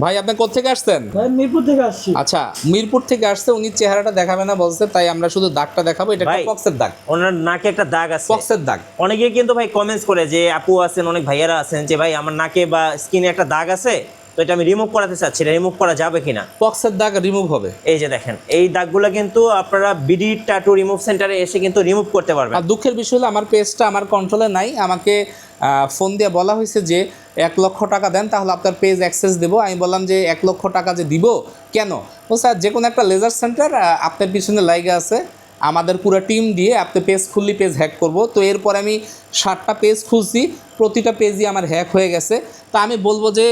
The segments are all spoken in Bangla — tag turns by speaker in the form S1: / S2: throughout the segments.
S1: ভাই আপনি কোত্থেকে আসছেন?
S2: ভাই মিরপুর থেকে আসছি।
S1: আচ্ছা, মিরপুর থেকে আসছে, উনি চেহারাটা দেখাবে না বলছে, তাই আমরা শুধু দাগটা দেখাবো। এটা একটা
S3: ভাই
S1: পক্সের দাগ,
S3: ওনার নাকে একটা দাগ আছে।
S1: পক্সের দাগ।
S3: অনেকে কিন্তু ভাই কমেন্টস করে যে আপু আছেন, অনেক ভাইয়ারা আছেন যে ভাই আমার নাকে বা স্কিনে একটা দাগ আছে, তো এটা আমি রিমুভ করাতে চাচ্ছি, এটা রিমুভ করা যাবে কিনা?
S1: পক্সের দাগ রিমুভ হবে।
S3: এই যে দেখেন, এই দাগগুলো কিন্তু আপনারা বিডি ট্যাটু রিমুভ সেন্টারে এসে কিন্তু রিমুভ করতে পারবেন।
S1: আর দুঃখের বিষয় হলো আমার পেজটা আমার কন্ট্রোলে নাই। আমাকে ফোন দিয়ে বলা হয়েছে যে 1,00,000 টাকা দেন তাহলে আপনার পেজ অ্যাক্সেস দেবো। আমি বললাম যে 1,00,000 টাকা যে দিব কেন? ও স্যার, যে কোনো একটা লেজার সেন্টার আপনার পিছনে লাইগা আছে, আমাদের পুরো টিম দিয়ে আপনি পেজ খুললি পেজ হ্যাক করব। তো এরপর আমি 7টা পেজ খুলছি, প্রতিটা পেজই আমার হ্যাক হয়ে গেছে। তা আমি বলবো যে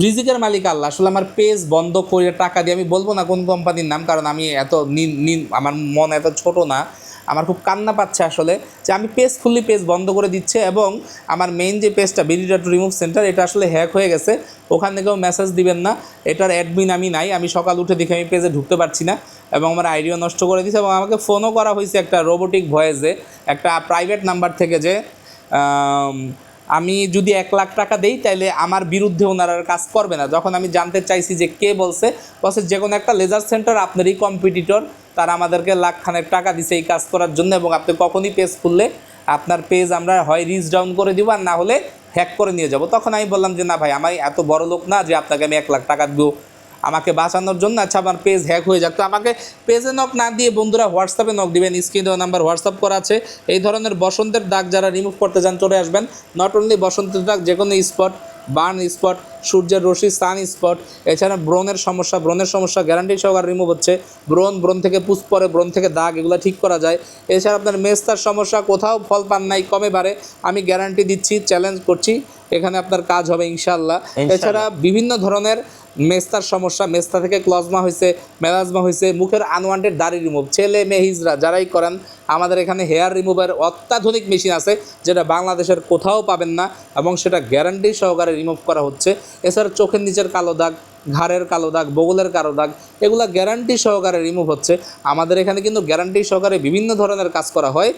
S1: রিজিকের মালিক আল্লাহ। আসলে আমার পেজ বন্ধ করে টাকা দিয়ে, আমি বলবো না কোন কোম্পানির নাম, কারণ আমি এত আমার মন এত ছোট না। আমার খুব কান্না পাচ্ছে আসলে যে আমি পেজ খুললি পেজ বন্ধ করে দিচ্ছে, এবং আমার মেইন যে পেজটা বিডি ট্যাটু রিমুভ সেন্টার, এটা আসলে হ্যাক হয়ে গেছে। ওখান থেকেও মেসেজ দিবেন না, এটার অ্যাডমিন আমি নাই। আমি সকাল উঠে দেখে আমি পেজে ঢুকতে পারছি না, এবং আমার আইডিও নষ্ট করে দিয়েছে। এবং আমাকে ফোনও করা হয়েছে একটা রোবোটিক ভয়েসে, একটা প্রাইভেট নাম্বার থেকে, যে আমি যদি 1,00,000 টাকা দেই তাহলে আমার বিরুদ্ধে ওনারা কাজ করবে না। যখন আমি জানতে চাইছি যে কে বলছে, যে কোনো একটা লেজার সেন্টার আপনারই কম্পিটিটর, তারা আমাদেরকে লাখখানেক টাকা দিছে এই কাজ করার জন্য, এবং আপনি কখনই পেজ খুললে আপনার পেজ আমরা হয় রিচ ডাউন করে দিব, আর না হলে হ্যাক করে নিয়ে যাব। তখন আমি বললাম যে না ভাই, আমি এত বড় লোক না যে আপনাকে আমি 1,00,000 টাকা দেবো আমাকে বাঁচানোর জন্য। আচ্ছা, আমার পেজ হ্যাক হয়ে যাক, তো আমাকে পেজে নক না দিয়ে বন্ধুরা হোয়াটসঅ্যাপে নক দিবেন। স্ক্রিনে দেওয়া নাম্বার হোয়াটসঅ্যাপ করা আছে। এই ধরনের বসন্তের দাগ যারা রিমুভ করতে চান চলে আসবেন। নট অনলি বসন্তের দাগ, যে কোনো স্পট, বার্ন স্পট, সূর্যের রশ্মি, সান স্পট, এছাড়া ব্রণের সমস্যা গ্যারান্টি সহকারে রিমুভ হচ্ছে। ব্রণ থেকে পুষ পরে, ব্রণ থেকে দাগ, এগুলো ঠিক করা যায়। এছাড়া আপনার মেস্তার সমস্যা, কোথাও ফল পান নাই, কমে বাড়ে, আমি গ্যারান্টি দিচ্ছি, চ্যালেঞ্জ করছি, এখানে আপনার কাজ হবে ইনশাআল্লাহ। এছাড়া বিভিন্ন ধরনের মেস্তার সমস্যা, মেস্তা থেকে ক্লজমা হয়েছে, মেলাজমা হয়েছে, মুখের আনওয়ান্টেড দাড়ি রিমুভ, ছেলে মেয়ে হিজড়া যারাই করেন, আমাদের এখানে হেয়ার রিমুভার অত্যাধুনিক মেশিন আছে, যেটা বাংলাদেশের কোথাও পাবেন না, এবং সেটা গ্যারান্টি সহকারে রিমুভ করা হচ্ছে। এছাড়া চোখের নিচের কালো দাগ, ঘাড়ের কালো দাগ, বগলের কালো দাগ, এগুলা গ্যারান্টি সহকারে রিমুভ হচ্ছে। আমাদের এখানে কিন্তু গ্যারান্টি সহকারে বিভিন্ন ধরনের কাজ করা হয়,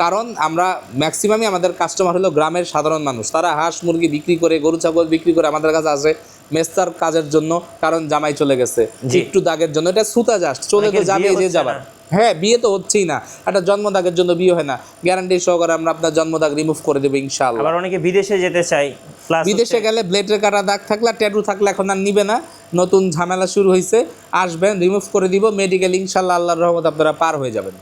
S1: কারণ আমরা ম্যাক্সিমামই আমাদের কাস্টমার হলো গ্রামের সাধারণ মানুষ। তারা হাঁস মুরগি বিক্রি করে, গরু ছাগল বিক্রি করে আমাদের কাছে আসে মেস্তার কাজের জন্য, কারণ জামাই চলে গেছে, একটু দাগের জন্য। এটা সুতা জাস্ট, চলে তো যাবে যে যাবার। হ্যাঁ, বিয়ে তো হচ্ছেই না, একটা জন্মদাগের জন্য বিয়ে হয় না, গ্যারান্টি সহকারে আমরা আপনার জন্মদাগ রিমুভ করে দেবো ইনশাআল্লাহ।
S3: আবার অনেকে বিদেশে যেতে চাই,
S1: বিদেশে গেলে ব্লেডের কাটা দাগ থাকলে, ট্যাটু থাকলে এখন আর নিবে না, নতুন ঝামেলা শুরু হয়েছে। আসবেন, রিমুভ করে দিব, মেডিকেল ইনশাআল্লাহ, আল্লাহর রহমত আপনারা পার হয়ে যাবেন।